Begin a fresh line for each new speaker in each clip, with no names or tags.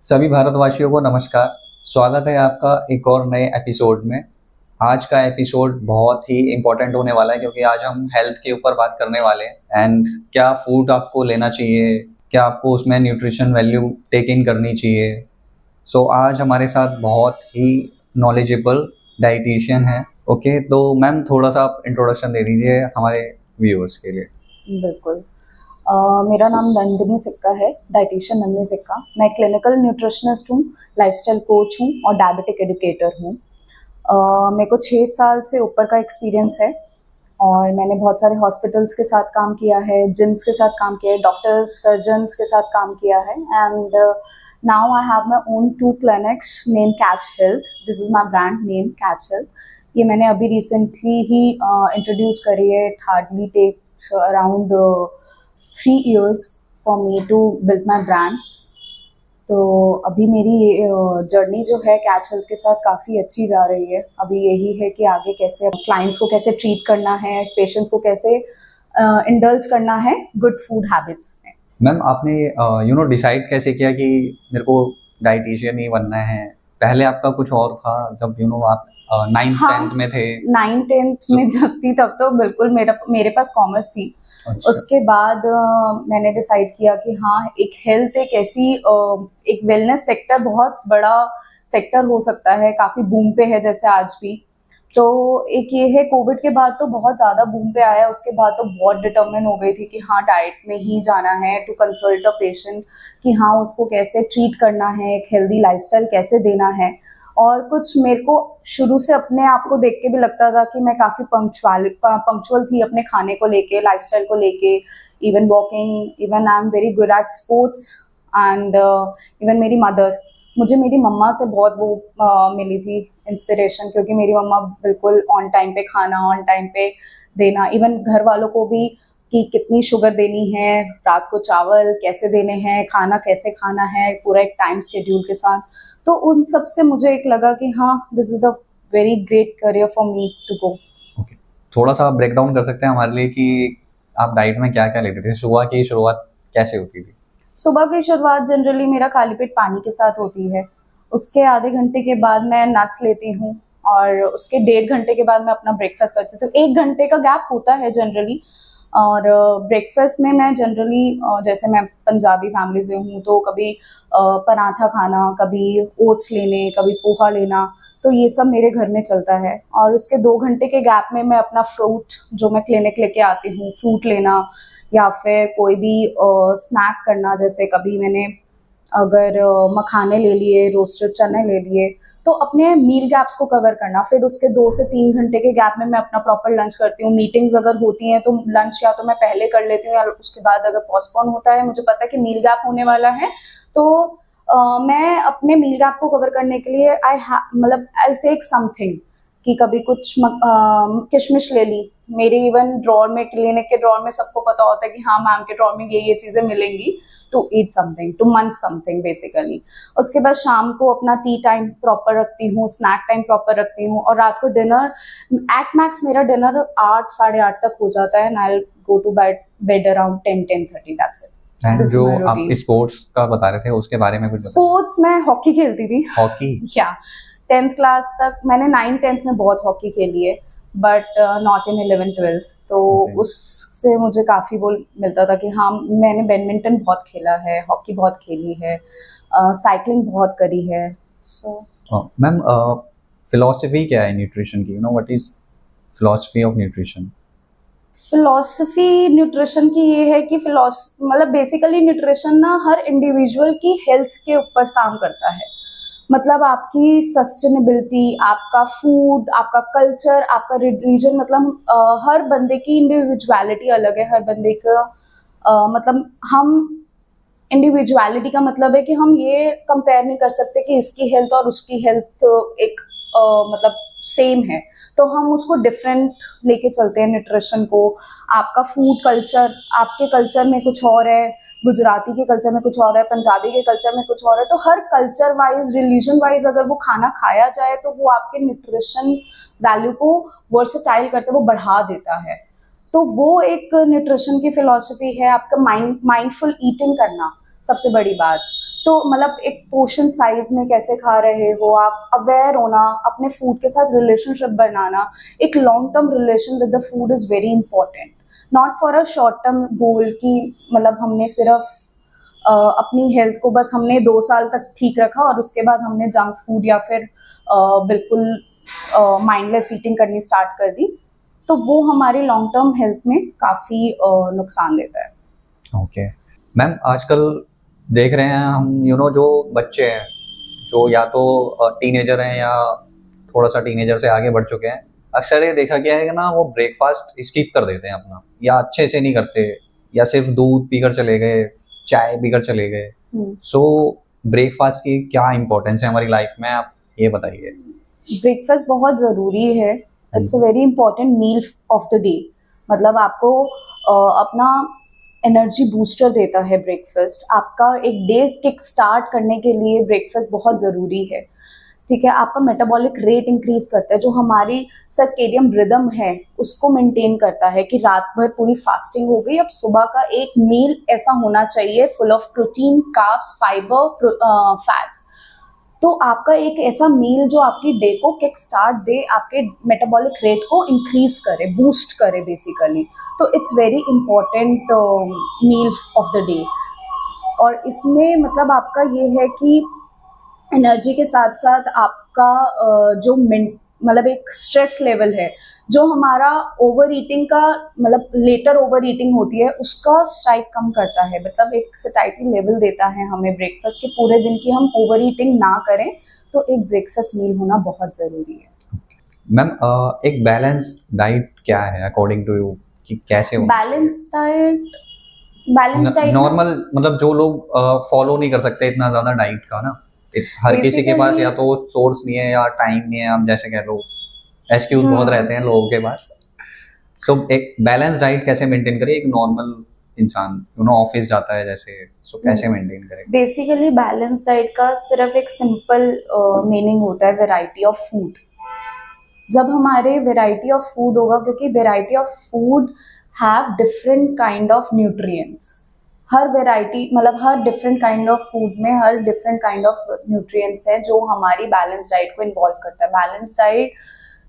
सभी भारतवासियों को नमस्कार। स्वागत है आपका एक और नए एपिसोड में। आज का एपिसोड बहुत ही इम्पोर्टेंट होने वाला है क्योंकि आज हम हेल्थ के ऊपर बात करने वाले हैं एंड क्या फूड आपको लेना चाहिए, क्या आपको उसमें न्यूट्रिशन वैल्यू टेक इन करनी चाहिए। आज हमारे साथ बहुत ही नॉलेजेबल डाइटिशियन है। ओके, तो मैम थोड़ा सा आप इंट्रोडक्शन दे दीजिए हमारे व्यूअर्स के लिए।
बिल्कुल। मेरा नाम नंदिनी सिक्का है, डाइटिशियन नंदिनी सिक्का। मैं क्लिनिकल न्यूट्रिशनिस्ट हूँ, लाइफस्टाइल कोच हूँ और डायबिटिक एजुकेटर हूँ। मेरे को 6 साल से ऊपर का एक्सपीरियंस है और मैंने बहुत सारे हॉस्पिटल्स के साथ काम किया है, जिम्स के साथ काम किया है, डॉक्टर्स सर्जन्स के साथ काम किया है and now I have my own 2 clinics name catch health. This is my brand name catch health. ये मैंने अभी रिसेंटली ही इंट्रोड्यूस करी है। It hardly takes around 3 years for me to build my brand। तो अभी मेरी जर्नी जो है कैच हेल्थ के साथ काफ़ी अच्छी जा रही है। अभी यही है कि आगे कैसे क्लाइंट्स को कैसे ट्रीट करना है, पेशेंट्स को कैसे इंडल्ज करना है गुड फूड हैबिट्स में।
मैम आपने डिसाइड कैसे किया कि मेरे को डाइटिशियन ही बनना है? पहले आपका कुछ और था जब आप 9th 10th में थे।
9th 10th में जब थी तब तो बिल्कुल मेरे पास कॉमर्स थी।
अच्छा।
उसके बाद मैंने डिसाइड किया कि हाँ, एक हेल्थ एक ऐसी एक वेलनेस सेक्टर बहुत बड़ा सेक्टर हो सकता है, काफ़ी बूम पे है जैसे आज भी। तो एक ये है, कोविड के बाद तो बहुत ज़्यादा बूम पे आया। उसके बाद तो बहुत डिटर्मिन हो गई थी कि हाँ, डाइट में ही जाना है टू कंसल्ट अ पेशेंट, कि हाँ उसको कैसे ट्रीट करना है, एक हेल्दी लाइफस्टाइल कैसे देना है। और कुछ मेरे को शुरू से अपने आप को देख के भी लगता था कि मैं काफ़ी पंक्चुअल थी अपने खाने को लेके, लाइफस्टाइल को लेके, even walking, even I am very good at sports and even मेरी मदर, मुझे मेरी मम्मा से बहुत वो मिली थी इंस्पिरेशन, क्योंकि मेरी मम्मा बिल्कुल ऑन टाइम पे खाना, ऑन टाइम पे देना, इवन घर वालों को भी कि कितनी शुगर देनी है, रात को चावल कैसे देने हैं, खाना कैसे खाना है, पूरा एक टाइम शेड्यूल के साथ। तो उन सब से मुझे एक लगा कि हाँ, this is the very great career for me to go.
Okay, थोड़ा सा ब्रेक डाउन कर सकते हैं हमारे लिए कि आप डाइट में क्या क्या लेते थे? सुबह की शुरुआत कैसे होती थी?
सुबह की शुरुआत जनरली मेरा खाली पेट पानी के साथ होती है। उसके आधे घंटे के बाद मैं नट्स लेती हूँ और उसके 1.5 घंटे के बाद मैं अपना ब्रेकफास्ट करती हूँ। तो 1 घंटे का गैप होता है जनरली। और ब्रेकफास्ट में मैं जनरली, जैसे मैं पंजाबी फैमिली से हूँ, तो कभी पराठा खाना, कभी ओट्स लेने, कभी पोहा लेना, तो ये सब मेरे घर में चलता है। और उसके 2 घंटे के गैप में मैं अपना फ्रूट, जो मैं क्लिनिक लेके आती हूँ, फ्रूट लेना, या फिर कोई भी स्नैक करना। जैसे कभी मैंने अगर मखाने ले लिए, रोस्टेड चने ले लिए, तो अपने मील गैप्स को कवर करना। फिर उसके 2 से 3 घंटे के गैप में मैं अपना प्रॉपर लंच करती हूँ। मीटिंग्स अगर होती हैं तो लंच या तो मैं पहले कर लेती हूँ, या उसके बाद अगर पोस्टपोन होता है, मुझे पता है कि मील गैप होने वाला है, तो मैं अपने मील गैप को कवर करने के लिए आई टेक समथिंग, कि कभी कुछ किशमिश ले ली। मेरे इवन ड्रॉर में, क्लिनिक के ड्रॉर में सबको पता होता है कि हाँ, मैम के ड्रॉर में ये चीज़ें मिलेंगी, टू ईट समथिंग, टू मंच समथिंग बेसिकली। उसके बाद शाम को अपना टी टाइम प्रॉपर रखती हूँ, स्नैक टाइम प्रॉपर रखती हूँ, और रात को डिनर एट मैक्स मेरा डिनर 8 साढ़े 8 तक हो जाता है, and I go to bed around 10-10:30, that's it.
And
this is
जो
माय
आप
रूटीन।
स्पोर्ट्स का बता रहे थे उसके बारे में कुछ बताइए।
स्पोर्ट्स में हॉकी खेलती थी।
हॉकी?
या 10th क्लास तक मैंने 9th 10th में बहुत हॉकी खेली है, but not in 11th 12th। तो
Okay.
उससे मुझे काफ़ी वो मिलता था कि हाँ, मैंने बैडमिंटन बहुत खेला है, हॉकी बहुत खेली है, साइकिलिंग बहुत करी है। सो
मैम, फिलॉसफी क्या है न्यूट्रिशन की? What is philosophy of nutrition?
Philosophy nutrition की ये है कि मतलब बेसिकली न्यूट्रिशन ना हर इंडिविजुअल की हेल्थ के ऊपर काम करता है। मतलब आपकी सस्टेनेबिलिटी, आपका फूड, आपका कल्चर, आपका रिलीजन, मतलब हर बंदे की इंडिविजुअलिटी अलग है। हर बंदे का मतलब हम इंडिविजुअलिटी का मतलब है कि हम ये कंपेयर नहीं कर सकते कि इसकी हेल्थ और उसकी हेल्थ एक मतलब सेम है, तो हम उसको डिफरेंट लेके चलते हैं न्यूट्रिशन को। आपका फूड कल्चर, आपके कल्चर में कुछ और है, गुजराती के कल्चर में कुछ और है, पंजाबी के कल्चर में कुछ और है, तो हर कल्चर वाइज, रिलीजन वाइज अगर वो खाना खाया जाए तो वो आपके न्यूट्रिशन वैल्यू को वर्सेटाइल करते, वो बढ़ा देता है। तो वो एक न्यूट्रिशन की फिलॉसफी है। आपका माइंडफुल ईटिंग करना सबसे बड़ी बात, तो मतलब एक पोर्शन साइज में कैसे खा रहे हो आप, अवेयर होना, अपने फूड के साथ रिलेशनशिप बनाना, एक long term relation with the food is very important, not for a short term goal कि मतलब हमने सिर्फ अपनी हेल्थ को बस हमने 2 साल तक ठीक रखा और उसके बाद हमने जंक फूड या फिर बिल्कुल माइंडलेस ईटिंग करनी स्टार्ट कर दी, तो वो हमारी लॉन्ग टर्म हेल्थ में काफ़ी नुकसान देता है।
ओके मैम, आजकल देख रहे हैं हम जो बच्चे हैं, जो या तो टीनेजर हैं या थोड़ा सा टीनेजर से आगे बढ़ चुके हैं, अक्सर ये देखा गया है कि ना वो ब्रेकफास्ट स्किप कर देते हैं अपना, या अच्छे से नहीं करते, या सिर्फ दूध पीकर चले गए, चाय पीकर चले गए। सो ब्रेकफास्ट की क्या इंपॉर्टेंस है हमारी लाइफ में, आप ये बताइए।
ब्रेकफास्ट बहुत ज़रूरी है, it's a very important meal of the day. मतलब आपको अपना एनर्जी बूस्टर देता है ब्रेकफास्ट, आपका एक डे किक स्टार्ट करने के लिए ब्रेकफास्ट बहुत ज़रूरी है। ठीक है, आपका मेटाबॉलिक रेट इंक्रीज करता है, जो हमारी सर्केडियन रिदम है उसको मेंटेन करता है कि रात भर पूरी फास्टिंग हो गई, अब सुबह का एक मील ऐसा होना चाहिए full of protein, carbs, fibre, fats. तो आपका एक ऐसा मील जो आपकी डे को किक स्टार्ट दे, आपके मेटाबॉलिक रेट को इंक्रीज करे, बूस्ट करे बेसिकली, तो it's very important meal of the day. और इसमें मतलब आपका ये है कि एनर्जी के साथ साथ आपका जो मतलब एक स्ट्रेस लेवल है, जो हमारा ओवर ईटिंग का मतलब लेटर ओवर ईटिंग होती है उसका स्ट्राइक कम करता है, मतलब एक सटाइटी लेवल देता है हमें ब्रेकफास्ट के पूरे दिन की, हम ओवर ईटिंग ना करें, तो एक ब्रेकफास्ट मील होना बहुत ज़रूरी है।
मैम, एक बैलेंस डाइट क्या है अकॉर्डिंग टू यू, कि कैसे होना
बैलेंस डाइट
नॉर्मल, मतलब जो लोग फॉलो नहीं कर सकते इतना ज्यादा डाइट का ना, हर किसी के पास या तो सोर्स नहीं है या टाइम नहीं है, आप जैसे कह लो, एक्सक्यूज बहुत रहते हैं लोगों के पास। सो एक बैलेंस डाइट कैसे मेंटेन करें एक नॉर्मल इंसान, ऑफिस जाता है जैसे, सो कैसे मेंटेन करें?
बेसिकली बैलेंस डाइट का सिर्फ एक सिंपल मीनिंग होता है वैरायटी ऑफ फूड। जब हमारे वैरायटी ऑफ फूड होगा, क्योंकि variety of food have different kind of nutrients, her variety मतलब हर डिफरेंट काइंड ऑफ फूड में हर डिफरेंट काइंड ऑफ न्यूट्रिएंट्स है जो हमारी बैलेंस डाइट को इन्वॉल्व करता है। बैलेंस डाइट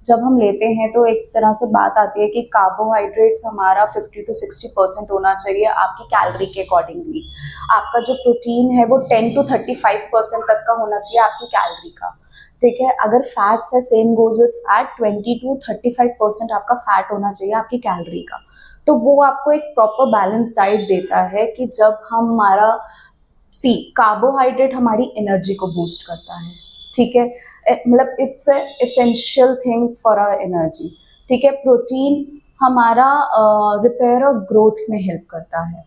जब हम लेते हैं तो एक तरह से बात आती है कि कार्बोहाइड्रेट्स हमारा 50 to 60% होना चाहिए आपकी कैलोरी के अकॉर्डिंगली, आपका जो प्रोटीन है वो 10 to 35% तक का होना चाहिए आपकी कैलोरी का। ठीक है, अगर फैट्स है same goes with fat, 20 to 35% आपका फैट होना चाहिए आपकी कैलोरी का। तो वो आपको एक प्रॉपर बैलेंस डाइट देता है कि जब हमारा कार्बोहाइड्रेट हमारी एनर्जी को बूस्ट करता है, ठीक है, मतलब it's a essential thing for our energy. ठीक है, प्रोटीन हमारा रिपेयर और ग्रोथ में हेल्प करता है,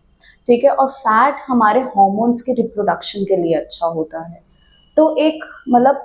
ठीक है, और फैट हमारे हार्मोन्स के रिप्रोडक्शन के लिए अच्छा होता है। तो एक मतलब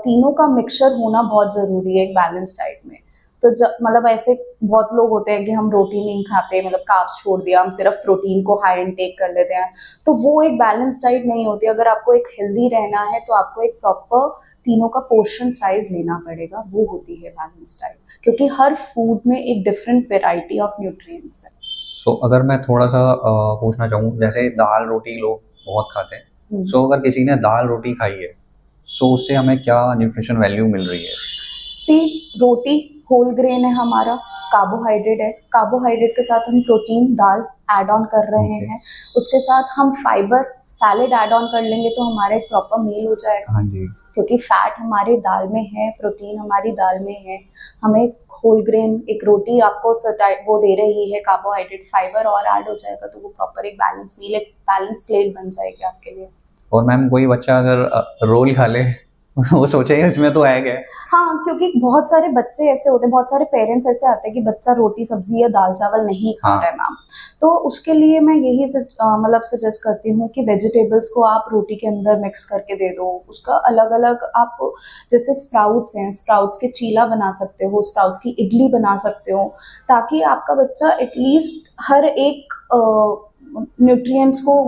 तीनों का मिक्सचर होना बहुत ज़रूरी है एक बैलेंस डाइट में। तो जब मतलब ऐसे बहुत लोग होते हैं कि हम रोटी नहीं खाते, मतलब कार्ब्स छोड़ दिया, हम सिर्फ प्रोटीन को हाई इनटेक कर लेते हैं, तो वो एक बैलेंस डाइट नहीं होती। अगर आपको एक हेल्दी रहना है तो आपको एक प्रॉपर तीनों का पोर्शन साइज लेना पड़ेगा, वो होती है बैलेंस डाइट, क्योंकि हर फूड में एक डिफरेंट वेराइटी ऑफ न्यूट्रिएंट्स है।
सो अगर मैं थोड़ा सा पूछना चाहूँ, जैसे दाल रोटी लोग बहुत खाते हैं, सो अगर किसी ने दाल रोटी खाई है, सो उससे हमें क्या न्यूट्रिशन वैल्यू मिल रही है?
रोटी होल ग्रेन है हमारा, कार्बोहाइड्रेट है, कार्बोहाइड्रेट के साथ हम प्रोटीन दाल ऐड ऑन कर रहे हैं, उसके साथ हम फाइबर सैलेड ऐड ऑन कर लेंगे तो हमारा एक प्रॉपर मील हो जाएगा।
हाँ जी,
क्योंकि फैट हमारी दाल में है, प्रोटीन हमारी दाल में है, हमें होल ग्रेन एक रोटी आपको वो दे रही है, कार्बोहाइड्रेट फाइबर और ऐड हो जाएगा, तो वो प्रॉपर एक बैलेंस मील, एक बैलेंस प्लेट बन जाएगी आपके लिए।
और मैम कोई बच्चा अगर रोल खा ले वो सोचेगा इसमें तो है क्या?
हाँ, क्योंकि बहुत सारे बच्चे ऐसे होते हैं, बहुत सारे पेरेंट्स ऐसे आते हैं कि बच्चा रोटी सब्जी या दाल चावल नहीं खा रहा है मैम, तो उसके लिए मैं यही मतलब सजेस्ट करती हूँ कि वेजिटेबल्स को आप रोटी के अंदर मिक्स करके दे दो, उसका अलग अलग आप, जैसे स्प्राउट्स हैं, स्प्राउट्स के चीला बना सकते हो, स्प्राउट्स की इडली बना सकते हो, ताकि आपका बच्चा एटलीस्ट हर एक न्यूट्रिएंट्स को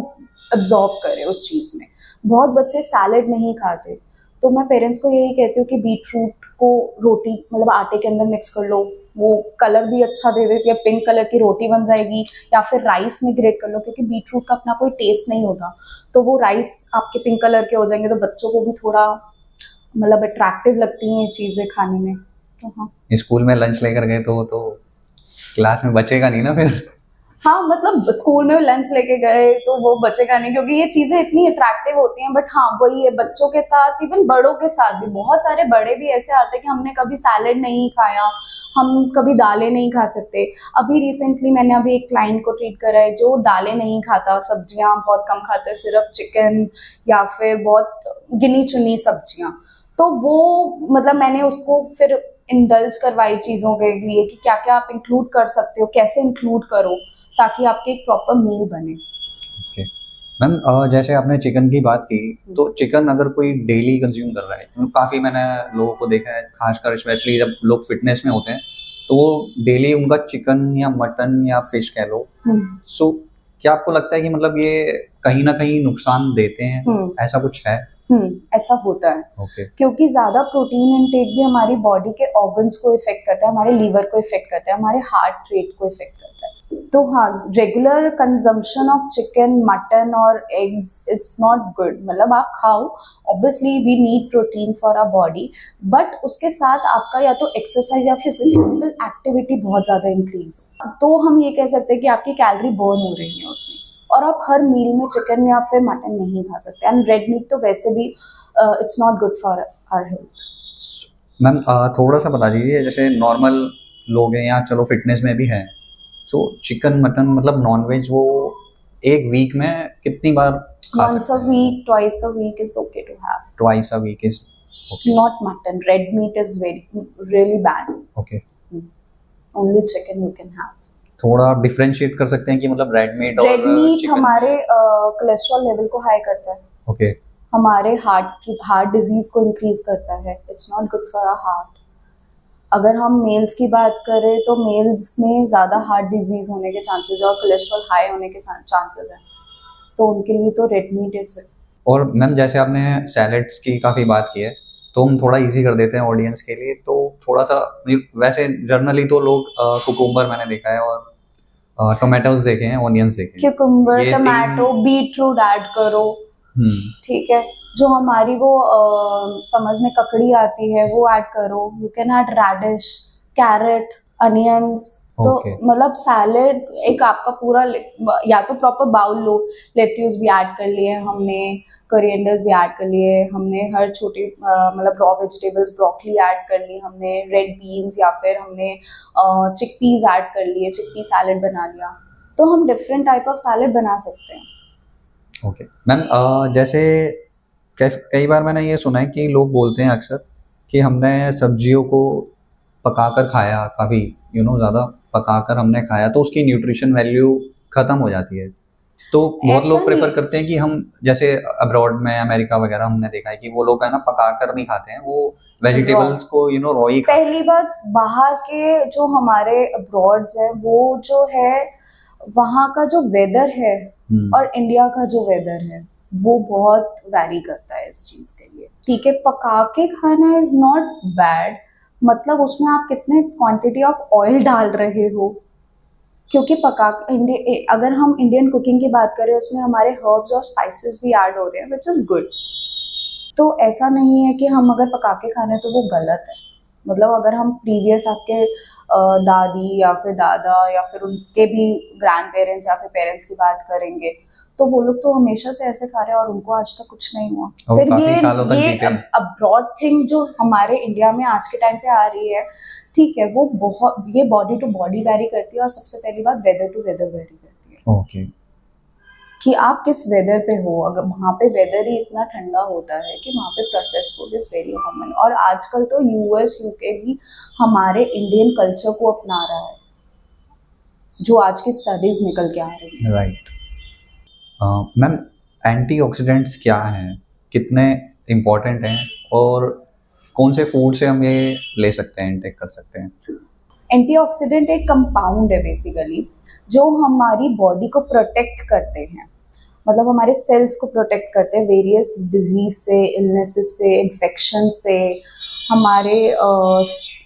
अब्जॉर्ब करे उस चीज़ में। बहुत बच्चे सैलेड नहीं खाते, तो मैं पेरेंट्स को यही कहती हूँ कि बीट रूट को रोटी मतलब आटे के अंदर मिक्स कर लो, वो कलर भी अच्छा दे देती है, पिंक कलर की रोटी बन जाएगी, या फिर राइस में ग्रेट कर लो, क्योंकि बीट रूट का अपना कोई टेस्ट नहीं होता, तो वो राइस आपके पिंक कलर के हो जाएंगे, तो बच्चों को भी थोड़ा मतलब अट्रैक्टिव लगती हैं ये चीज़ें खाने में। तो हाँ,
स्कूल में लंच लेकर गए तो क्लास में बचेगा नहीं ना फिर।
हाँ मतलब स्कूल में लंच लेके गए तो वो बचेगा नहीं, क्योंकि ये चीजें इतनी अट्रैक्टिव होती हैं। बट हाँ वही है, बच्चों के साथ इवन बड़ों के साथ भी, बहुत सारे बड़े भी ऐसे आते हैं कि हमने कभी सैलेड नहीं खाया, हम कभी दालें नहीं खा सकते। अभी रिसेंटली मैंने अभी एक क्लाइंट को ट्रीट करा है जो दालें नहीं खाता, सब्जियां बहुत कम खाता है, सिर्फ चिकन या फिर बहुत गिनी चुनी सब्जियां। तो वो मतलब मैंने उसको फिर इंडल्ज करवाई चीज़ों के लिए कि क्या क्या आप इंक्लूड कर सकते हो, कैसे इंक्लूड करो ताकि आपके एक प्रॉपर मील बने।
ओके मैम, जैसे आपने चिकन की बात की, तो चिकन अगर कोई डेली कंज्यूम कर रहा है, काफ़ी मैंने लोगों को देखा है, खासकर स्पेशली जब लोग फिटनेस में होते हैं, तो वो डेली उनका चिकन या मटन या फिश कह लो, सो क्या आपको लगता है कि मतलब ये कहीं ना कहीं नुकसान देते हैं, ऐसा कुछ है?
ऐसा होता है।
ओके।
क्योंकि ज्यादा प्रोटीन इनटेक भी हमारी बॉडी के ऑर्गन्स को इफेक्ट करता है, हमारे लीवर को इफेक्ट करता है, हमारे हार्ट रेट को इफेक्ट करता है। तो हाँ, regular consumption of chicken, mutton और एग्स इट्स नॉट गुड। मतलब आप खाओ, obviously we need protein for our body, but उसके साथ आपका या तो एक्सरसाइज या फिजिकल एक्टिविटी बहुत ज्यादा इंक्रीज हो, तो हम ये कह सकते हैं कि आपकी कैलोरी बर्न हो रही है उतनी। और आप हर मील में चिकन या फिर मटन नहीं खा सकते, एंड रेड मीट तो वैसे भी it's not good for our health.
Ma'am थोड़ा सा बता दीजिए, जैसे नॉर्मल लोग हैं या चलो फिटनेस में भी हैं, सो चिकन मटन मतलब नॉन वेज वो एक वीक में कितनी बार खा
Once a
सकते हैं?
week, twice a week is okay to have.
Twice a week is okay.
Not mutton. Red meat is really bad.
Okay,
Only chicken you can have.
थोड़ा differentiate कर सकते हैं कि मतलब रेड मीट और
red meat
chicken?
हमारे cholesterol level को high करता है,
ओके।
हमारे हार्ट डिजीज को इंक्रीज करता है। It's not good for our heart. अगर हम मेल्स की बात करें तो मेल्स में ज़्यादा हार्ट डिजीज होने के चांसेस है और कोलेस्ट्रॉल हाई होने के चांसेस हैं, तो उनके लिए तो रेड मीट इज।
और मैम जैसे आपने सैलेड्स की काफ़ी बात की है, तो हम थोड़ा इजी कर देते हैं ऑडियंस के लिए, तो थोड़ा सा वैसे जर्नली तो लोग कुकुम्बर मैंने देखा है और टोमेटोज देखे हैं, ऑनियंस देखे हैं,
क्यूकम्बर,
ये
टमाटो, बीटरूट ऐड करो, ठीक है। जो हमारी वो समझ में ककड़ी आती है वो ऐड करो। You can add radish, carrot, onions. तो
Okay.
मतलब सैलेड एक आपका पूरा या तो प्रॉपर बाउल लो, लेट्यूस भी ऐड कर लिए हमने, कोरिएंडर्स भी ऐड कर लिए हमने, हर छोटी मतलब रॉ वेजिटेबल्स, ब्रोकली ऐड कर ली हमने, रेड बीन्स या फिर हमने चिकपीस ऐड कर लिए, चिकपी सैलेड बना लिया। तो हम डिफरेंट टाइप ऑफ सैलेड बना सकते हैं।
ओके मैम, जैसे कई बार मैंने ये सुना है कि लोग बोलते हैं अक्सर कि हमने सब्जियों को पकाकर खाया, काफ़ी ज़्यादा पकाकर हमने खाया तो उसकी न्यूट्रिशन वैल्यू ख़त्म हो जाती है, तो बहुत लोग प्रेफर करते हैं कि हम जैसे अब्रॉड में अमेरिका वगैरह हमने देखा है कि वो लोग है ना पकाकर नहीं खाते हैं, वो वेजिटेबल्स को रॉ ही खाते हैं।
पहली बात, बाहर के जो हमारे अब्रॉड्स है वो जो है वहाँ का जो वेदर है और इंडिया का जो वेदर है वो बहुत वैरी करता है इस चीज के लिए। ठीक है, पका के खाना इज नॉट बैड, मतलब उसमें आप कितने क्वांटिटी ऑफ ऑयल डाल रहे हो, क्योंकि अगर हम इंडियन कुकिंग की बात करें उसमें हमारे हर्ब्स और स्पाइसेस भी ऐड हो रहे हैं, विच इज गुड। तो ऐसा नहीं है कि हम अगर पका के खाने तो वो गलत है। मतलब अगर हम प्रीवियस आपके दादी या फिर दादा या फिर उनके भी ग्रैंड पेरेंट्स या फिर पेरेंट्स की बात करेंगे तो वो लोग तो हमेशा से ऐसे खा रहे हैं और उनको आज तक कुछ नहीं हुआ। फिर ये अब्रॉड थिंग जो हमारे इंडिया में आज के टाइम पे आ रही है, ठीक है, वो बहुत, ये बॉडी टू बॉडी वेरी करती है और सबसे पहली बात वेदर टू वेदर वेरी करती है।
ओके।
कि आप किस वेदर पे हो। अगर वहाँ पे वेदर ही इतना ठंडा होता है कि वहाँ पे process food is very common, और आजकल तो यूएस यूके भी हमारे इंडियन कल्चर को अपना रहा है, जो आज की स्टडीज निकल के आ रही है।
राइट मैम, एंटीऑक्सीडेंट्स क्या हैं, कितने इम्पोर्टेंट हैं और कौन से फूड से हम ये ले सकते हैं, इंटेक कर सकते हैं?
एंटीऑक्सीडेंट एक कंपाउंड है बेसिकली जो हमारी बॉडी को प्रोटेक्ट करते हैं। मतलब हमारे सेल्स को प्रोटेक्ट करते हैं वेरियस डिजीज से, इलनेसेस से, इन्फेक्शन से, हमारे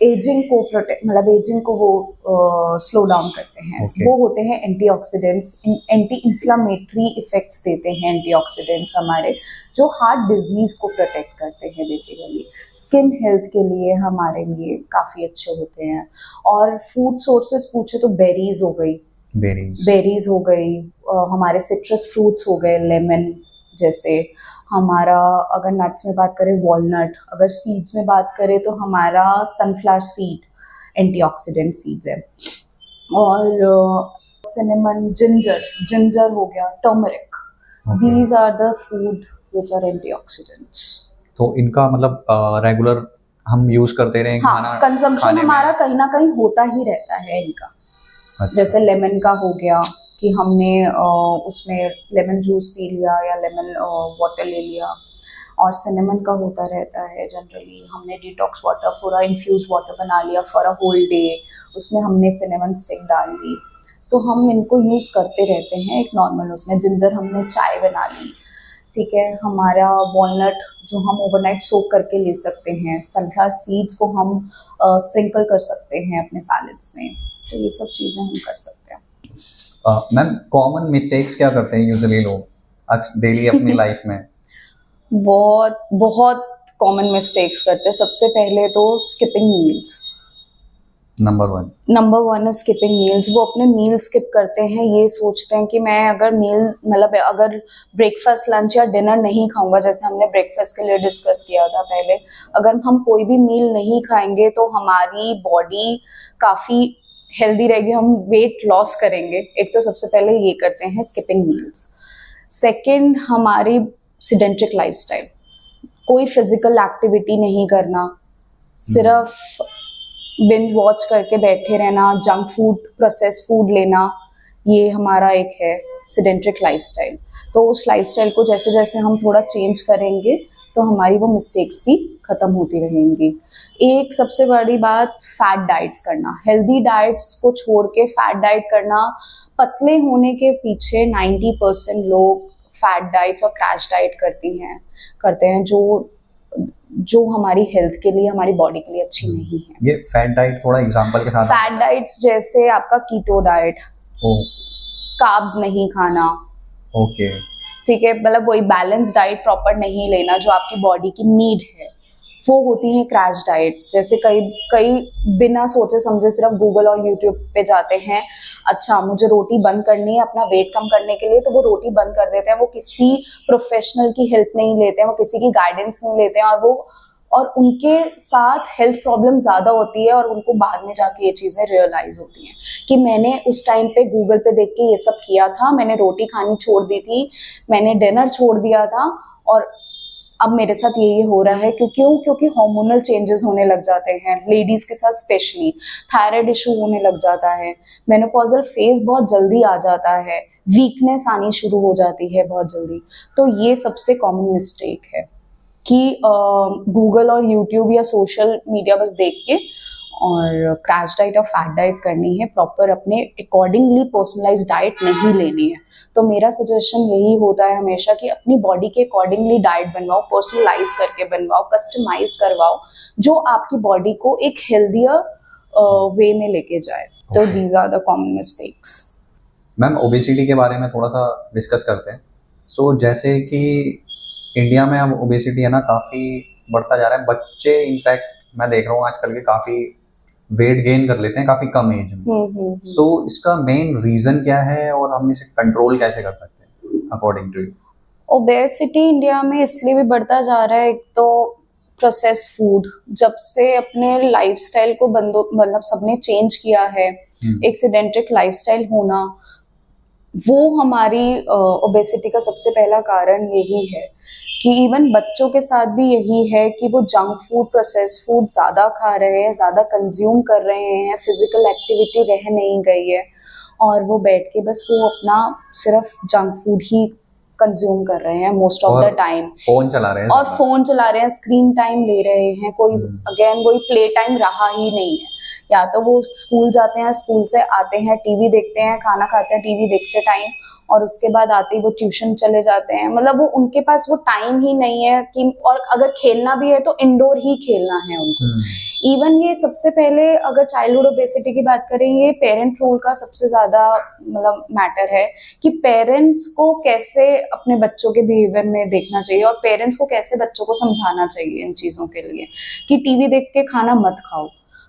एजिंग को प्रोटेक्ट, मतलब एजिंग को वो स्लो डाउन करते हैं।
Okay.
वो होते हैं एंटीऑक्सीडेंट्स, एंटी इन्फ्लामेटरी इफेक्ट्स देते हैं एंटीऑक्सीडेंट्स हमारे, जो हार्ट डिजीज को प्रोटेक्ट करते हैं बेसिकली। स्किन हेल्थ के लिए हमारे लिए काफ़ी अच्छे होते हैं। और फूड सोर्सेज पूछे तो बेरीज हो गई, बेरीज हो गई, हमारे सिट्रस फ्रूट्स हो गए, लेमन जैसे। हमारा अगर नट्स में बात करें वॉलनट, अगर सीड्स में बात करें तो हमारा सनफ्लावर सीड एंटीऑक्सीडेंट सीड्स है। और सिनेमन, जिंजर हो गया, turmeric, these are the food which are antioxidants.
तो इनका मतलब रेगुलर हम यूज करते रहें
हाँ,
खाना
कंजम्पशन
खाने में?
हमारा कहीं ना कहीं होता ही रहता है इनका।
अच्छा।
जैसे लेमन का हो गया कि हमने उसमें लेमन जूस पी लिया या लेमन वाटर ले लिया। और सिनेमन का होता रहता है जनरली, हमने डिटॉक्स वाटर, पूरा इन्फ्यूज वाटर बना लिया फॉर अ होल डे, उसमें हमने सिनेमन स्टिक डाल ली, तो हम इनको यूज़ करते रहते हैं एक नॉर्मल। उसमें जिंजर हमने चाय बना ली, ठीक है। हमारा वॉलनट जो हम ओवरनाइट सोक करके ले सकते हैं, सनफ्लावर सीड्स को हम स्प्रिंकल कर सकते हैं अपने सैलेड्स में, तो ये सब चीज़ें हम कर सकते हैं।
मैम, कॉमन मिस्टेक्स क्या करते हैं यूजुअली लोग डेली अपनी लाइफ में?
बहुत बहुत कॉमन मिस्टेक्स करते हैं। सबसे पहले तो स्किपिंग मील्स,
नंबर वन
है स्किपिंग मील्स। वो अपने मील स्किप करते हैं, ये सोचते हैं कि मैं अगर मील, मतलब अगर ब्रेकफास्ट, लंच या डिनर नहीं खाऊंगा, जैसे हमने ब्रेकफास्ट के लिए डिस्कस किया था पहले, अगर हम कोई भी मील नहीं खाएंगे तो हमारी बॉडी काफ़ी हेल्दी रहेगी, हम वेट लॉस करेंगे। एक तो सबसे पहले ये करते हैं स्किपिंग मील्स। सेकंड, हमारी सिडेंट्रिक लाइफस्टाइल, कोई फिजिकल एक्टिविटी नहीं करना, सिर्फ बिंज वॉच करके बैठे रहना, जंक फूड, प्रोसेस फूड लेना, ये हमारा एक है सिडेंट्रिक लाइफस्टाइल। तो उस लाइफस्टाइल को जैसे जैसे हम थोड़ा चेंज करेंगे तो हमारी वो मिस्टेक्स भी खत्म होती रहेंगी। एक सबसे बड़ी बात, फैट डाइट्स करना, हेल्दी डाइट्स को छोड़ के फैट डाइट करना। पतले होने के पीछे 90% लोग फैट डाइट्स और क्रैश डाइट करते हैं, जो हमारी हेल्थ के लिए, हमारी बॉडी के लिए अच्छी नहीं है।
ये फैट डाइट थोड़ा एग्जांपल के साथ?
फैट डाइट्स जैसे आपका कीटो डाइट, कार्ब्स नहीं खाना,
ओके,
ठीक है, मतलब वही बैलेंस डाइट प्रॉपर नहीं लेना जो आपकी बॉडी की नीड है, वो होती हैं क्रैश डाइट्स। जैसे कई बिना सोचे समझे सिर्फ गूगल और यूट्यूब पे जाते हैं, अच्छा मुझे रोटी बंद करनी है अपना वेट कम करने के लिए, तो वो रोटी बंद कर देते हैं, वो किसी प्रोफेशनल की हेल्प नहीं लेते हैं, वो किसी की गाइडेंस नहीं लेते हैं, और उनके साथ हेल्थ प्रॉब्लम ज़्यादा होती है, और उनको बाद में जाके ये चीज़ें रियलाइज़ होती हैं कि मैंने उस टाइम पे गूगल पे देख के ये सब किया था, मैंने रोटी खानी छोड़ दी थी, मैंने डिनर छोड़ दिया था, और अब मेरे साथ ये हो रहा है। क्योंकि हार्मोनल चेंजेस होने लग जाते हैं लेडीज़ के साथ, स्पेशली थायराइड इशू होने लग जाता है, मेनोपॉजल फेज बहुत जल्दी आ जाता है, वीकनेस आनी शुरू हो जाती है बहुत जल्दी। तो ये सबसे कॉमन मिस्टेक है कि गूगल और यूट्यूब या सोशल मीडिया बस देख के और क्रैश डाइट और फैट डाइट करनी है, प्रॉपर अपने अकॉर्डिंगली पर्सनलाइज डाइट नहीं लेनी है। तो मेरा सजेशन यही होता है हमेशा कि अपनी बॉडी के अकॉर्डिंगली डाइट बनवाओ, पर्सनलाइज करके बनवाओ, कस्टमाइज करवाओ, जो आपकी बॉडी को एक हेल्दियर वे में लेके जाए। तो these are the common mistakes.
Ma'am, obesity के बारे में थोड़ा सा डिस्कस करते हैं। सो जैसे कि इंडिया में अब ओबेसिटी है ना, काफ़ी बढ़ता जा रहा है। बच्चे इनफैक्ट मैं देख रहा हूँ आजकल के काफ़ी वेट गेन कर लेते हैं काफ़ी कम एज में। सो इसका मेन रीज़न क्या है और हम इसे कंट्रोल कैसे कर सकते हैं according to you?
Obesity India में इसलिए भी बढ़ता जा रहा है, एक तो प्रोसेस फूड, जब से अपने लाइफस्टाइल को मतलब सबने चेंज किया है, एक सेडेंट्रिक लाइफस्टाइल होना, वो हमारी ओबेसिटी का सबसे पहला कारण यही है। कि इवन बच्चों के साथ भी यही है कि वो जंक फूड, प्रोसेस फूड ज़्यादा खा रहे हैं, ज़्यादा कंज्यूम कर रहे हैं, फिजिकल एक्टिविटी रह नहीं गई है, और वो बैठ के बस वो अपना सिर्फ जंक फूड ही कंज्यूम कर रहे हैं most of the time.
Phone चला रहे हैं
और फोन चला रहे हैं, स्क्रीन टाइम ले रहे हैं, कोई अगेन वही प्ले टाइम रहा ही नहीं है। या तो वो स्कूल जाते हैं, स्कूल से आते हैं, टीवी देखते हैं, खाना खाते हैं टीवी देखते टाइम, और उसके बाद आते ही वो ट्यूशन चले जाते हैं। मतलब वो उनके पास वो टाइम ही नहीं है कि, और अगर खेलना भी है तो इंडोर ही खेलना है उनको। इवन ये सबसे पहले अगर चाइल्डहुड ओबेसिटी की बात करें, ये पेरेंट रोल का सबसे ज्यादा मतलब मैटर है कि पेरेंट्स को कैसे अपने बच्चों के बिहेवियर में देखना चाहिए, और पेरेंट्स को कैसे बच्चों को समझाना चाहिए इन चीजों के लिए कि टीवी देख के खाना मत खाओ,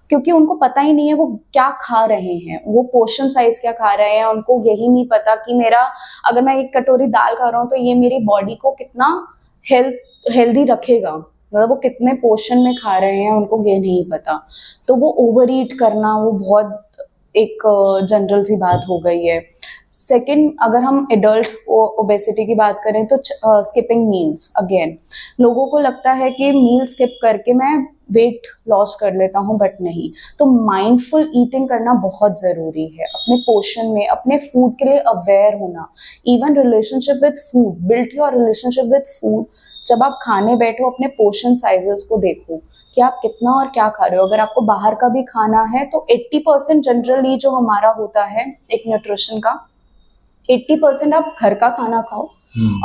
क्योंकि उनको पता ही नहीं है वो क्या खा रहे हैं, वो पोर्शन साइज क्या खा रहे हैं। उनको यही नहीं पता कि मेरा, अगर मैं एक कटोरी दाल खा रहा हूँ तो ये मेरी बॉडी को कितना हेल्दी रखेगा, मतलब वो कितने पोर्शन में खा रहे हैं, उनको ये नहीं पता। तो वो ओवर ईट करना वो बहुत एक जनरल सी बात हो गई है। सेकंड, अगर हम एडल्ट ओबेसिटी की बात करें तो स्किपिंग मील्स, अगेन लोगों को लगता है कि मील स्किप करके मैं वेट लॉस कर लेता हूँ, बट नहीं। तो माइंडफुल ईटिंग करना बहुत ज़रूरी है, अपने पोर्शन में, अपने फूड के लिए अवेयर होना। Even relationship with food, build your relationship with food. जब आप खाने बैठो अपने पोर्शन साइजेस को देखो कि आप कितना और क्या खा रहे हो। अगर आपको बाहर का भी खाना है तो 80% जनरली जो हमारा होता है एक न्यूट्रिशन का, 80% आप घर का खाना खाओ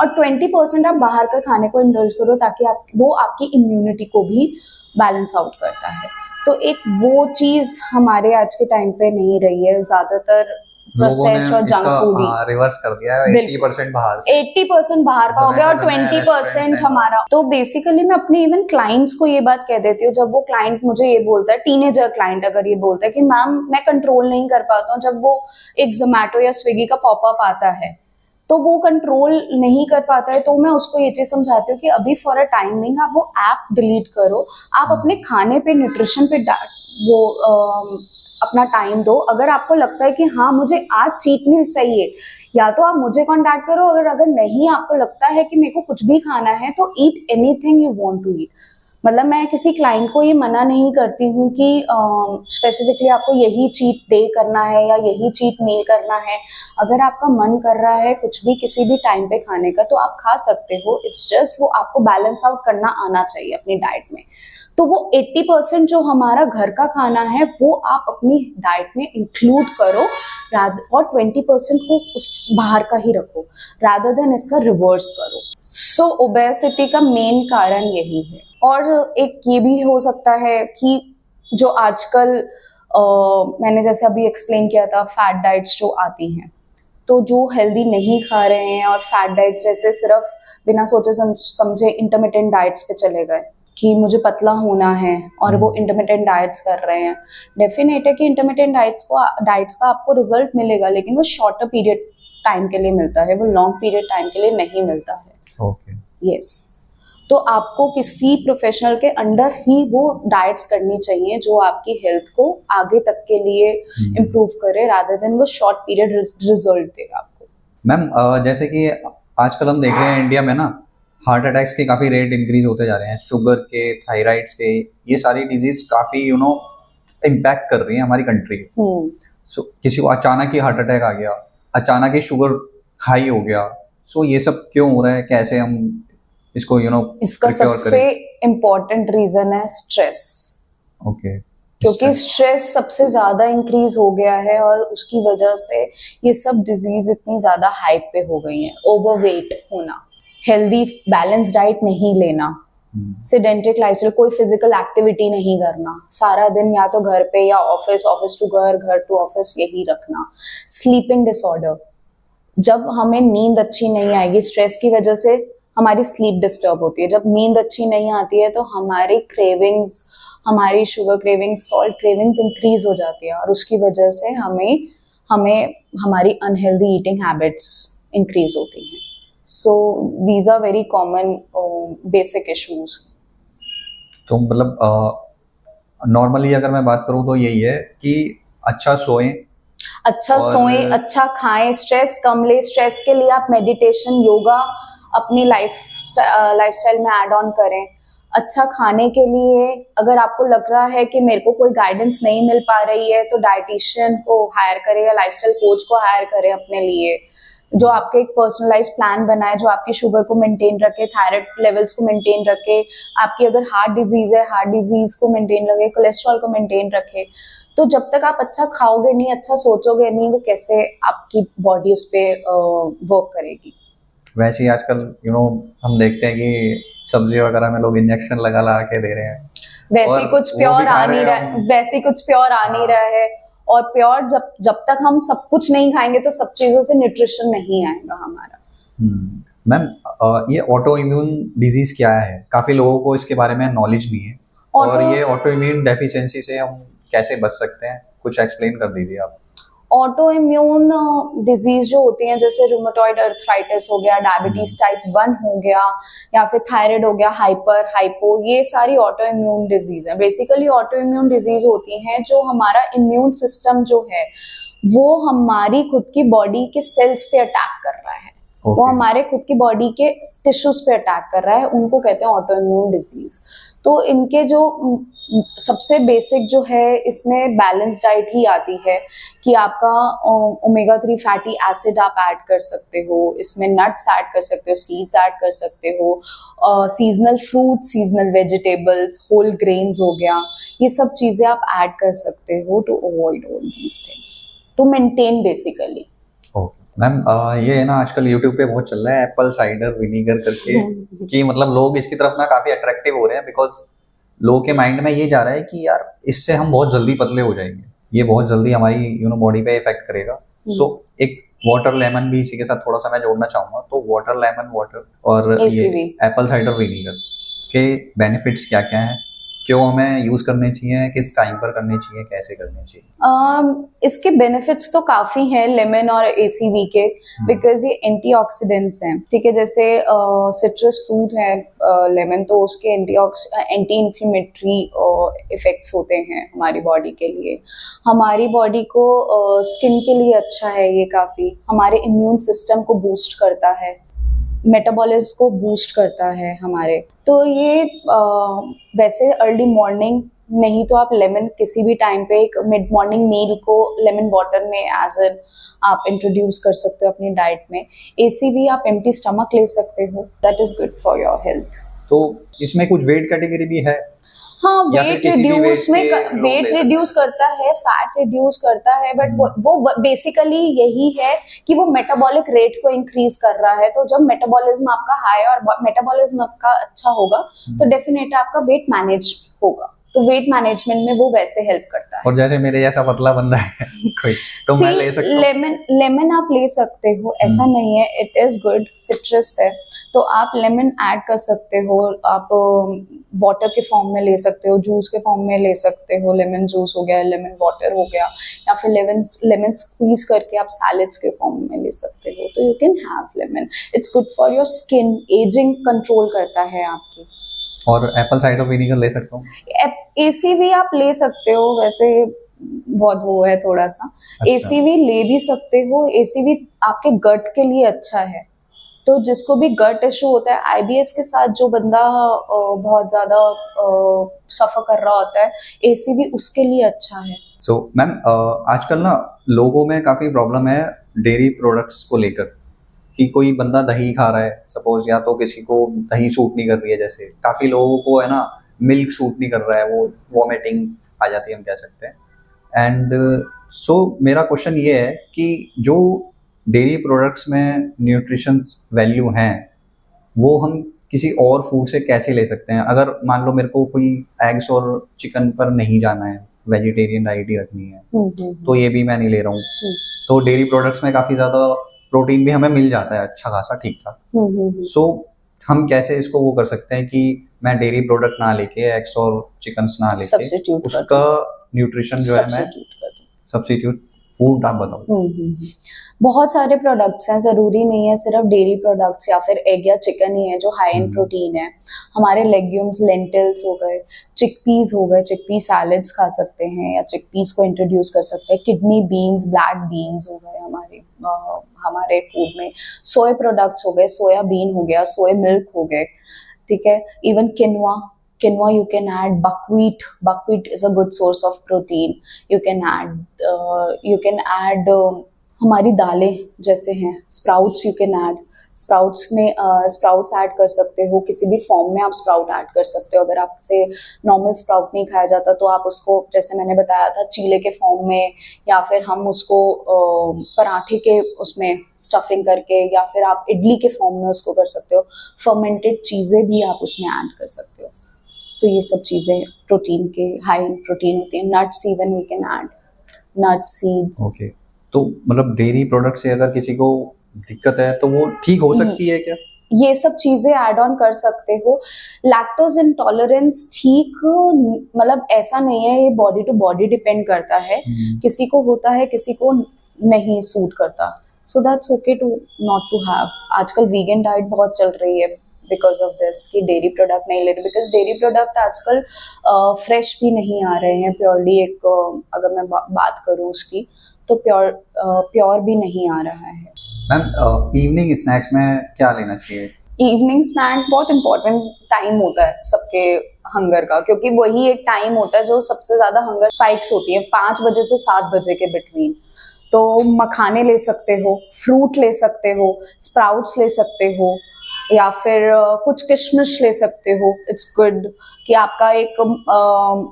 और 20% आप बाहर का खाने को इंडल्ज करो, ताकि वो आपकी इम्यूनिटी को भी बैलेंस आउट करता है। तो एक वो चीज हमारे आज के टाइम पे नहीं रही है, ज्यादातर प्रोसेस्ड और जंक फूड ही
रिवर्स कर दिया है। 80% बाहर से,
80% बाहर का हो गया और 20% हमारा। तो बेसिकली मैं अपने इवन क्लाइंट्स को ये बात कह देती हूँ, जब वो क्लाइंट मुझे ये बोलता है, टीनेजर क्लाइंट अगर ये बोलता है कि मैम मैं कंट्रोल नहीं कर पाता हूँ, जब वो एक जोमेटो या स्विगी का पॉपअप आता है तो वो कंट्रोल नहीं कर पाता है, तो मैं उसको ये चीज समझाती हूँ कि अभी फॉर अ टाइमिंग आप वो ऐप डिलीट करो, आप अपने खाने पे, न्यूट्रिशन पे वो अपना टाइम दो। अगर आपको लगता है कि हाँ मुझे आज चीट मील चाहिए, या तो आप मुझे कांटेक्ट करो, अगर नहीं आपको लगता है कि मेरे को कुछ भी खाना है तो eat anything you want to eat. मतलब मैं किसी क्लाइंट को ये मना नहीं करती हूँ कि स्पेसिफिकली आपको यही चीट डे करना है या यही चीट मील करना है। अगर आपका मन कर रहा है कुछ भी किसी भी टाइम पे खाने का तो आप खा सकते हो, इट्स जस्ट वो आपको बैलेंस आउट करना आना चाहिए अपनी डाइट में। तो वो 80% जो हमारा घर का खाना है वो आप अपनी डाइट में इंक्लूड करो, और 20% को उस बाहर का ही रखो, रादर देन इसका रिवर्स करो। सो ओबेसिटी का मेन कारण यही है। और एक ये भी हो सकता है कि जो आजकल मैंने जैसे अभी एक्सप्लेन किया था, फैट डाइट्स जो आती हैं, तो जो हेल्दी नहीं खा रहे हैं और फैट डाइट्स जैसे सिर्फ बिना सोचे समझे इंटरमिटेंट डाइट्स पे चले गए कि मुझे पतला होना है और वो इंटरमिटेंट डाइट्स कर रहे हैं। डेफिनेट है कि इंटरमिटेंट डाइट्स का आपको रिजल्ट मिलेगा, लेकिन वो शॉर्टर पीरियड टाइम के लिए मिलता है, वो लॉन्ग पीरियड टाइम के लिए नहीं मिलता है।
Okay,
yes. तो आपको किसी प्रोफेशनल के अंडर ही वो डाइट्स करनी चाहिए जो आपकी हेल्थ को आगे तक के लिए इम्प्रूव करे, रादर देन वो शॉर्ट पीरियड रिजल्ट दे आपको।
मैम जैसे कि आजकल हम देख रहे हैं इंडिया में ना, हार्ट अटैक्स के काफ़ी रेट इंक्रीज होते जा रहे हैं, शुगर के, थायराइड्स के, ये सारी डिजीज काफ़ी इम्पैक्ट कर रही हैं हमारी कंट्री। सो किसी को अचानक ही हार्ट अटैक आ गया, अचानक ही शुगर हाई हो गया, सो ये सब क्यों हो रहा है, कैसे हम इसको
इसका सबसे इम्पोर्टेंट रीजन है स्ट्रेस।
ओके,
क्योंकि स्ट्रेस सबसे ज्यादा इंक्रीज हो गया है और उसकी वजह से ये सब डिजीज इतनी ज्यादा हाइप पे हो गई हैं। ओवरवेट होना, हेल्दी बैलेंस डाइट नहीं लेना, सेडेंट्रिक लाइफस्टाइल, कोई फिजिकल एक्टिविटी नहीं करना, सारा दिन या तो घर पे या ऑफिस, ऑफिस टू घर, घर टू ऑफिस यही रखना, स्लीपिंग डिसऑर्डर, जब हमें नींद अच्छी नहीं आएगी, स्ट्रेस की वजह से हमारी स्लीप डिस्टर्ब होती है, जब नींद अच्छी नहीं आती है तो हमारी क्रेविंग्स, हमारी sugar cravings, salt cravings increase हो जाती है और उसकी वजह से हमें हमारी अनहेल्दी ईटिंग हैबिट्स इंक्रीज होती हैं। So these are very common basic issues.
तो मतलब नॉर्मली अगर मैं बात करूं तो यही है कि अच्छा सोएं,
अच्छा सोएं, अच्छा खाएं, स्ट्रेस कम ले। स्ट्रेस के लिए आप मेडिटेशन, योगा अपनी लाइफस्टाइल में ऐड ऑन करें। अच्छा खाने के लिए अगर आपको लग रहा है कि मेरे को कोई गाइडेंस नहीं मिल पा रही है तो डाइटिशियन को हायर करें या लाइफस्टाइल कोच को हायर करें अपने लिए। जो आपके एक पर्सनलाइज प्लान बनाए, जो आपकी शुगर को मेंटेन रखे, थायराइड लेवल्स को मेंटेन रखे, आपकी अगर हार्ट डिजीज है हार्ट डिजीज को मेंटेन रखे, कोलेस्ट्रॉल को मेंटेन रखे। तो जब तक आप अच्छा खाओगे नहीं, अच्छा सोचोगे नहीं, वो कैसे आपकी बॉडी उस पर वर्क करेगी।
वैसे ही आजकल हम देखते हैं कि सब्जी वगैरह में लोग इंजेक्शन लगा लगा के दे रहे हैं,
वैसे
और
कुछ
वो
प्योर
भी खा
आ
रहे
नहीं
हैं
रहा
हम।
वैसे कुछ प्योर आ नहीं
हाँ।
रहा है। और प्योर जब जब तक हम सब कुछ नहीं खाएंगे तो सब चीजों से न्यूट्रिशन नहीं आएगा हमारा।
मैम, ये ऑटो इम्यून डिजीज क्या है? काफी लोगों को इसके बारे में नॉलेज नहीं है, और
ऑटो
ये ऑटो इम्यून डेफिशिएंसी से हम कैसे बच सकते हैं, कुछ एक्सप्लेन कर दीजिए आप।
ऑटो इम्यून डिजीज जो होती हैं, जैसे रूमेटॉइड अर्थराइटिस हो गया, डायबिटीज टाइप 1 हो गया, या फिर थायराइड हो गया, हाइपर हाइपो, ये सारी ऑटो इम्यून डिजीज है। बेसिकली ऑटो इम्यून डिजीज होती हैं जो हमारा इम्यून सिस्टम जो है वो हमारी खुद की बॉडी के सेल्स पे अटैक कर रहा है। वो हमारे खुद की बॉडी के टिश्यूज पे अटैक कर रहा है, उनको कहते हैं ऑटो इम्यून डिजीज। तो इनके जो सबसे बेसिक जो है इसमें बैलेंस डाइट ही आती है कि आपका ओमेगा 3 फैटी एसिड आप ऐड कर सकते हो, इसमें नट्स ऐड कर सकते हो, सीड्स ऐड कर सकते हो, seasonal fruit, seasonal vegetables, whole grains हो गया, ये सब चीजें आप ऐड कर सकते हो to avoid all these things, to maintain basically.
Okay ma'am, ये है ना आजकल यूट्यूब पे बहुत चल रहा है एप्पल साइडर विनीगर करके, कि मतलब लोग इसकी तरफ ना काफी अट्रैक्टिव हो रहे हैं, बिकॉज लोगों के माइंड में ये जा रहा है कि यार इससे हम बहुत जल्दी पतले हो जाएंगे, ये बहुत जल्दी हमारी बॉडी पे इफेक्ट करेगा। सो एक वाटर लेमन भी इसी के साथ थोड़ा सा मैं जोड़ना चाहूंगा। तो वाटर लेमन वाटर और ये
ACV
एप्पल साइडर विनीगर के बेनिफिट्स क्या क्या हैं, क्यों हमें यूज करने चाहिए, किस टाइम पर करने चाहिए, कैसे करने चाहिए?
इसके बेनिफिट्स तो काफी हैं लेमन और ACV के, बिकॉज ये एंटीऑक्सीडेंट्स हैं। ठीक है, जैसे सिट्रस फ्रूट है लेमन, तो उसके एंटी इन्फ्लेमेटरी इफेक्ट्स होते हैं हमारी बॉडी के लिए। हमारी बॉडी को स्किन के लिए अच्छा है ये काफी, हमारे इम्यून सिस्टम को बूस्ट करता है, मेटाबॉलिज्म को बूस्ट करता है हमारे। तो ये वैसे अर्ली मॉर्निंग नहीं तो आप लेमन किसी भी टाइम पे एक मिड मॉर्निंग मील को लेमन वाटर में एज एन आप इंट्रोड्यूस कर सकते हो अपनी डाइट में। ACV आप एम्प्टी स्टमक ले सकते हो, that is good for your health.
तो इसमें कुछ वेट कैटेगरी भी है?
हाँ,
या फिर
वेट
किसी भी
रिड्यूस
weight
में
के लोग
वेट
ले सकते
रिड्यूस करता है, फैट रिड्यूस करता है, बट वो बेसिकली यही है कि वो मेटाबॉलिक रेट को इंक्रीज कर रहा है। तो जब मेटाबॉलिज्म आपका हाई और मेटाबॉलिज्म आपका अच्छा होगा तो डेफिनेटली आपका वेट मैनेज होगा। तो वेट मैनेजमेंट में वो वैसे हेल्प करता है।
और जैसे मेरे जैसा पतला बंदा है कोई, तो मैं ले सकता हूँ?
लेमन आप ले सकते हो, ऐसा नहीं है, इट इज गुड, सिट्रस है तो आप लेमन ऐड कर सकते हो। आप वाटर के फॉर्म में ले सकते हो, जूस के फॉर्म में ले सकते हो, लेमन जूस हो गया, लेमन वाटर हो गया, या फिर लेमन स्क्वीज करके आप सैलेड्स के फॉर्म में ले सकते हो। तो you can have lemon, it's good for your skin, ageing control करता है आपकी।
और एप्पल साइडर विनीगर ले सकता हूँ?
ACV आप ले सकते हो, वैसे बहुत वो है थोड़ा सा।
अच्छा।
ACV ले भी सकते हो, ACV आपके गट के लिए अच्छा है। तो जिसको भी गट इशू होता है, IBS के साथ जो बंदा बहुत ज्यादा सफर कर रहा होता है, ACV उसके लिए अच्छा है।
सो मैम, आजकल ना लोगों में काफी प्रॉब्लम है डेयरी प्रोडक्ट्स को लेकर, कि कोई बंदा दही खा रहा है सपोज, या तो किसी को दही सूट नहीं कर रही है, जैसे काफी लोगों को है ना मिल्क सूट नहीं कर रहा है, वो वॉमिटिंग आ जाती है हम कह सकते हैं। एंड सो मेरा क्वेश्चन ये है कि जो डेयरी प्रोडक्ट्स में न्यूट्रिशन वैल्यू हैं वो हम किसी और फूड से कैसे ले सकते हैं? अगर मान लो मेरे को कोई एग्स और चिकन पर नहीं जाना है, वेजिटेरियन डाइट ही रखनी है, तो ये भी मैं नहीं ले रहा हूँ, तो डेयरी प्रोडक्ट्स में काफी ज्यादा प्रोटीन भी हमें मिल जाता है अच्छा खासा ठीक ठाक। सो हम कैसे इसको वो कर सकते हैं कि मैं डेयरी प्रोडक्ट ना लेके, एग्स और चिकन ना लेके, उसका न्यूट्रिशन जो है मैं सब्स्टिट्यूट फूड आप बताओ।
बहुत सारे प्रोडक्ट्स हैं, ज़रूरी नहीं है सिर्फ डेयरी प्रोडक्ट्स या फिर एग या चिकन ही है जो हाई इन प्रोटीन है। हमारे लेग्यूम्स, लेंटिल्स हो गए, चिकपीस हो गए, चिकपी सैलेड्स खा सकते हैं या चिकपीस को इंट्रोड्यूस कर सकते हैं। किडनी बीन्स, ब्लैक बीन्स हो गए हमारे फूड में। सोया प्रोडक्ट्स हो गए, सोया बीन हो गया, सोया मिल्क हो गए, ठीक है। Even quinoa you can add, buckwheat is a good source of protein, you can add हमारी दालें जैसे हैं, sprouts you can add, sprouts में स्प्राउट्स ऐड कर सकते हो, किसी भी फॉर्म में आप स्प्राउट ऐड कर सकते हो। अगर आपसे नॉर्मल स्प्राउट नहीं खाया जाता तो आप उसको, जैसे मैंने बताया था, चीले के फॉर्म में, या फिर हम उसको पराठे के उसमें स्टफिंग करके, या फिर आप इडली के फॉर्म में उसको कर सकते हो। फर्मेंटेड चीज़ें भी आप उसमें ऐड कर सकते हो। तो ये सब चीज़ें प्रोटीन के, हाई इन प्रोटीन होती हैं। Nuts even we can add, nuts, seeds.
Okay, तो मतलब डेयरी प्रोडक्ट से अगर किसी को दिक्कत है तो वो ठीक हो सकती है क्या?
ये सब चीजें ऐड ऑन कर सकते हो। लैक्टोज इंटॉलरेंस ठीक, मतलब ऐसा नहीं है, ये बॉडी टू बॉडी डिपेंड करता है। किसी को होता है, किसी को नहीं सूट करता। So that's okay to not to have. आजकल वीगन डाइट बहुत चल रही है बिकॉज ऑफ दिस, कि डेयरी प्रोडक्ट नहीं ले रहे, बिकॉज डेयरी प्रोडक्ट आजकल फ्रेश भी नहीं आ रहे हैं प्योरली। एक अगर मैं बात करूँ उसकी, तो प्योर भी नहीं आ रहा है।
मैम, इवनिंग स्नैक्स में क्या लेना चाहिए?
इवनिंग स्नैक बहुत इंपॉर्टेंट टाइम होता है सबके हंगर का, क्योंकि वही एक टाइम होता है जो सबसे ज्यादा हंगर स्पाइक्स होती है, 5 बजे से 7 बजे के बिटवीन। तो मखाने ले सकते हो, फ्रूट ले सकते हो, स्प्राउट्स ले सकते हो, या फिर कुछ किशमिश ले सकते हो। इट्स गुड कि आपका एक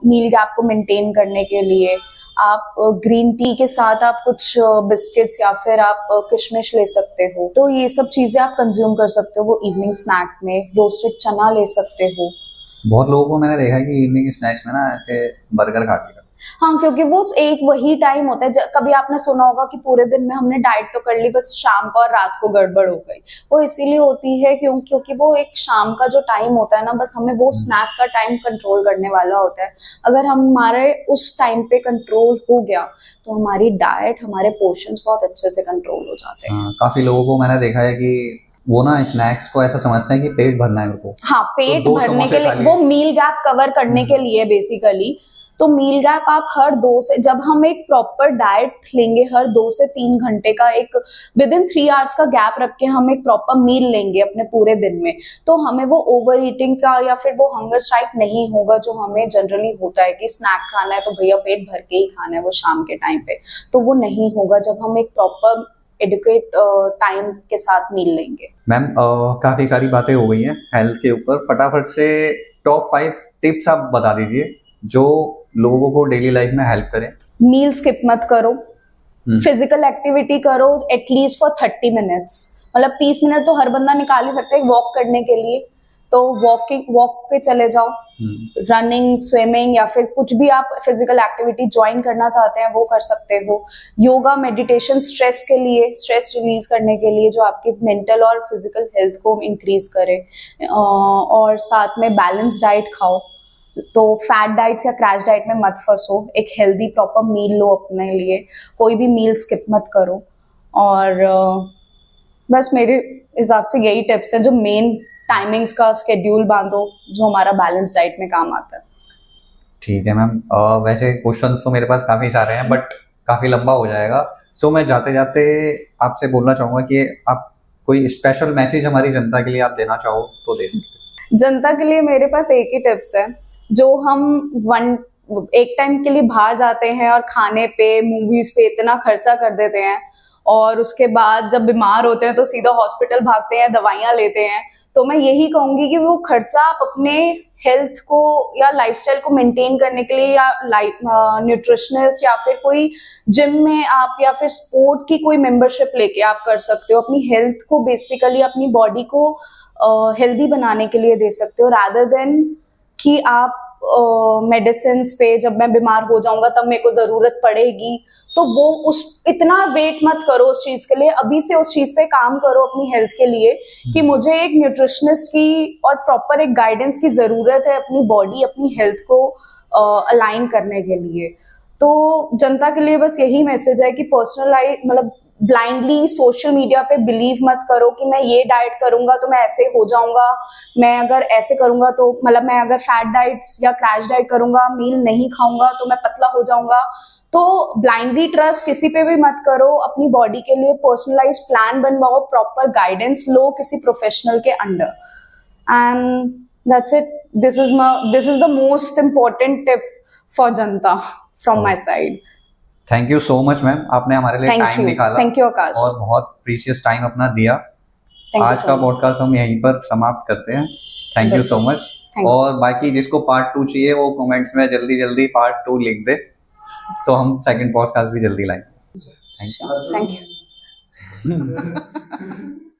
मील गैप को मेंटेन करने के लिए आप ग्रीन टी के साथ आप कुछ बिस्किट्स या फिर आप किशमिश ले सकते हो। तो ये सब चीजें आप कंज्यूम कर सकते हो वो इवनिंग स्नैक में। रोस्टेड चना ले सकते हो।
बहुत लोगों को मैंने देखा है कि इवनिंग स्नैक्स में ना ऐसे बर्गर खा लिया।
हाँ, क्योंकि वो एक वही टाइम होता है। कभी आपने सुना होगा कि पूरे दिन में हमने डाइट तो कर ली, बस शाम को और रात को गड़बड़ हो गई। वो इसीलिए होती है क्योंकि वो एक शाम का जो टाइम होता है ना, बस हमें वो स्नैक का टाइम कंट्रोल करने वाला होता है। अगर हमारे उस टाइम पे कंट्रोल हो गया तो हमारी डाइट, हमारे पोर्शंस बहुत अच्छे से कंट्रोल हो जाते हैं।
काफी लोगों को मैंने देखा है कि वो ना स्नैक्स को ऐसा समझते हैं कि पेट भरना है मेरे को।
हाँ, पेट
तो 2
भरने
समोसे
के
खा
लिए,
लिए।
वो मील गैप कवर करने के लिए बेसिकली। तो मील गैप आप हर 2 से, जब हम एक प्रॉपर डाइट लेंगे, हर 2 से 3 घंटे का एक विद इन 3 आवर्स का गैप रख के हम एक प्रॉपर मील लेंगे अपने पूरे दिन में, तो हमें वो ओवर ईटिंग का या फिर वो हंगर स्ट्राइक नहीं होगा जो हमें जनरली होता है कि स्नैक खाना है तो भैया पेट भर के ही खाना है वो शाम के टाइम पे। तो वो नहीं होगा जब हम एक प्रॉपर एडुकेट टाइम के साथ मील लेंगे।
मैम, काफी सारी बातें हो गई हैं हेल्थ के ऊपर। फटाफट से टॉप 5 टिप्स आप बता दीजिए जो लोगों को डेली लाइफ में हेल्प करें।
मील स्किप मत करो, फिजिकल एक्टिविटी करो एटलीस्ट फॉर 30 मिनट्स। मतलब 30 मिनट तो हर बंदा निकाल ही सकता है वॉक करने के लिए। तो वॉक पे चले जाओ, रनिंग, स्विमिंग, या फिर कुछ भी आप फिजिकल एक्टिविटी ज्वाइन करना चाहते हैं वो कर सकते हो। योगा, मेडिटेशन स्ट्रेस के लिए, स्ट्रेस रिलीज करने के लिए, जो आपकी मेंटल और फिजिकल हेल्थ को इंक्रीज करे। और साथ में बैलेंस डाइट खाओ। तो फैट डाइट्स या क्रैश डाइट में मत फंसो, एक हेल्दी प्रॉपर मील लो अपने लिए, कोई भी मील स्किप मत करो। और बस मेरे हिसाब से यही टिप्स है, जो मेन टाइमिंग्स का स्केड्यूल बांधो जो हमारा बैलेंस डाइट में काम आता है।
ठीक है मैम, वैसे क्वेश्चंस तो मेरे पास काफी सारे हैं बट काफी लंबा हो जाएगा। सो मैं जाते जाते आपसे बोलना चाहूंगा कि आप कोई स्पेशल मैसेज हमारी जनता के लिए आप देना चाहो तो दे सकते हैं।
जनता के लिए मेरे पास एक ही टिप्स है, जो हम एक टाइम के लिए बाहर जाते हैं और खाने पे, मूवीज पे इतना खर्चा कर देते हैं, और उसके बाद जब बीमार होते हैं तो सीधा हॉस्पिटल भागते हैं, दवाइयां लेते हैं। तो मैं यही कहूंगी कि वो खर्चा आप अपने हेल्थ को या लाइफस्टाइल को मेंटेन करने के लिए, या न्यूट्रिशनिस्ट या फिर कोई जिम में आप, या फिर स्पोर्ट की कोई मेंबरशिप लेके आप कर सकते हो। अपनी हेल्थ को बेसिकली, अपनी बॉडी को हेल्दी बनाने के लिए दे सकते हो, रादर देन कि आप मेडिसिन पे, जब मैं बीमार हो जाऊंगा तब मेरे को जरूरत पड़ेगी। तो वो उस इतना वेट मत करो उस चीज के लिए, अभी से उस चीज पे काम करो अपनी हेल्थ के लिए, कि मुझे एक न्यूट्रिशनिस्ट की और प्रॉपर एक गाइडेंस की जरूरत है अपनी बॉडी, अपनी हेल्थ को अलाइन करने के लिए। तो जनता के लिए बस यही मैसेज है कि पर्सनलाइज, मतलब ब्लाइंडली सोशल मीडिया पे बिलीव मत करो कि मैं ये डाइट करूंगा तो मैं ऐसे हो जाऊंगा, मैं अगर ऐसे करूंगा तो, मतलब मैं अगर फैट डाइट्स या क्रैश डाइट करूंगा, मील नहीं खाऊंगा तो मैं पतला हो जाऊंगा। तो ब्लाइंडली ट्रस्ट किसी पे भी मत करो। अपनी बॉडी के लिए पर्सनलाइज प्लान बनवाओ, प्रॉपर गाइडेंस लो किसी प्रोफेशनल के under, and that's it. This is the most important tip for जनता from my side.
Thank you so much ma'am, आपने हमारे लिए टाइम निकाला
थैंक यू आकाश,
और बहुत प्रीशियस टाइम अपना दिया।
थैंक यू
आज
सो
का
मच,
पॉडकास्ट हम यहीं पर समाप्त करते हैं। Thank you so much.
Thank you,
और बाकी जिसको पार्ट 2 चाहिए वो कमेंट्स में जल्दी जल्दी पार्ट 2 लिख दे, सो हम सेकंड पॉडकास्ट भी जल्दी लाएंगे। Thank
thank you.
यू।